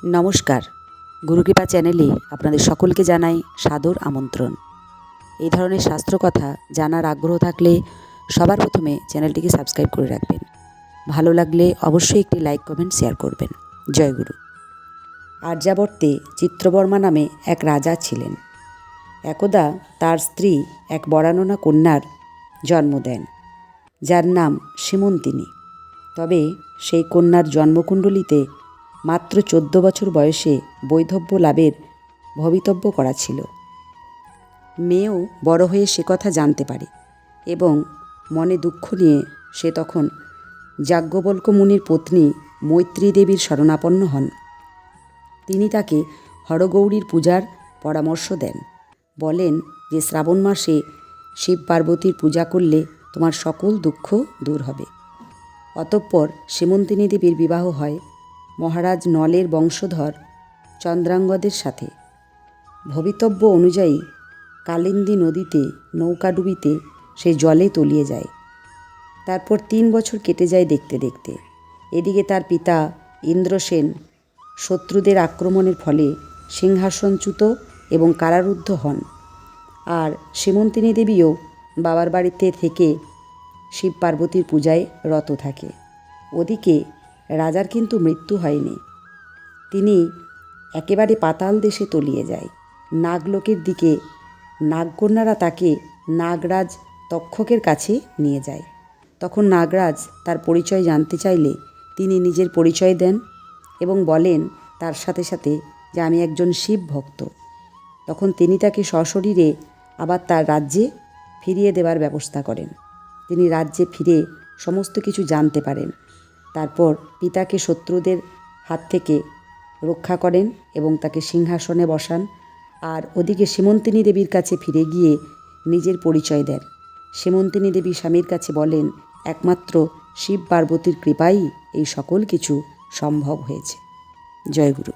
নমস্কার, গুরুকৃপা চ্যানেলে আপনাদের সকলকে জানাই সাদর আমন্ত্রণ। এই ধরনের শাস্ত্রকথা জানার আগ্রহ থাকলে সবার প্রথমে চ্যানেলটিকে সাবস্ক্রাইব করে রাখবেন। ভালো লাগলে অবশ্যই একটি লাইক, কমেন্ট, শেয়ার করবেন। জয় গুরু। আর্যাবর্তে চিত্রবর্মা নামে এক রাজা ছিলেন। একদা তার স্ত্রী এক বরাননা কন্যার জন্ম দেন, যার নাম সীমন্তিনী। তবে সেই কন্যার জন্মকুণ্ডলিতে মাত্র 14 বছর বয়সে বৈধব্য লাভের ভবিতব্য করা ছিল। মেয়েও বড় হয়ে সে কথা জানতে পারে এবং মনে দুঃখ নিয়ে সে তখন যাজ্ঞবল্ক্য মুনির পত্নী মৈত্রী দেবীর শরণাপন্ন হন। তিনি তাকে হরগৌরীর পূজার পরামর্শ দেন। বলেন যে শ্রাবণ মাসে শিব পার্বতীর পূজা করলে তোমার সকল দুঃখ দূর হবে। অতঃপর সীমন্তিনী দেবীর বিবাহ হয় মহারাজ নলের বংশধর চন্দ্রাঙ্গদের সাথে। ভবিতব্য অনুযায়ী কালিন্দী নদীতে নৌকাডুবিতে সে জলে তলিয়ে যায়। তারপর 3 বছর কেটে যায় দেখতে দেখতে। এদিকে তার পিতা ইন্দ্রসেন শত্রুদের আক্রমণের ফলে সিংহাসনচ্যুত এবং কারারুদ্ধ হন। আর সীমন্তিনী দেবীও বাবার বাড়িতে থেকে শিব পার্বতীর পূজায় রত থাকে। ওদিকে রাজার কিন্তু মৃত্যু হয়নি। তিনি একেবারে পাতাল দেশে তলিয়ে যায়। নাগলোকের দিকে নাগকন্যারা তাকে নাগরাজ তক্ষকের কাছে নিয়ে যায়। তখন নাগরাজ তার পরিচয় জানতে চাইলে তিনি নিজের পরিচয় দেন এবং বলেন তার সাথে সাথে যে আমি একজন শিব ভক্ত। তখন তিনি তাকে সশরীরে আবার তার রাজ্যে ফিরিয়ে দেওয়ার ব্যবস্থা করেন। তিনি রাজ্যে ফিরে সমস্ত কিছু জানতে পারেন। তারপর পিতাকে শত্রুদের হাত থেকে রক্ষা করেন এবং তাকে সিংহাসনে বসান। আর ওদিকে সীমন্তিনী দেবীর কাছে ফিরে গিয়ে নিজের পরিচয় দেন। সীমন্তিনী দেবী স্বামীর কাছে বলেন একমাত্র শিব পার্বতীর কৃপাই এই সকল কিছু সম্ভব হয়েছে। জয় গুরু।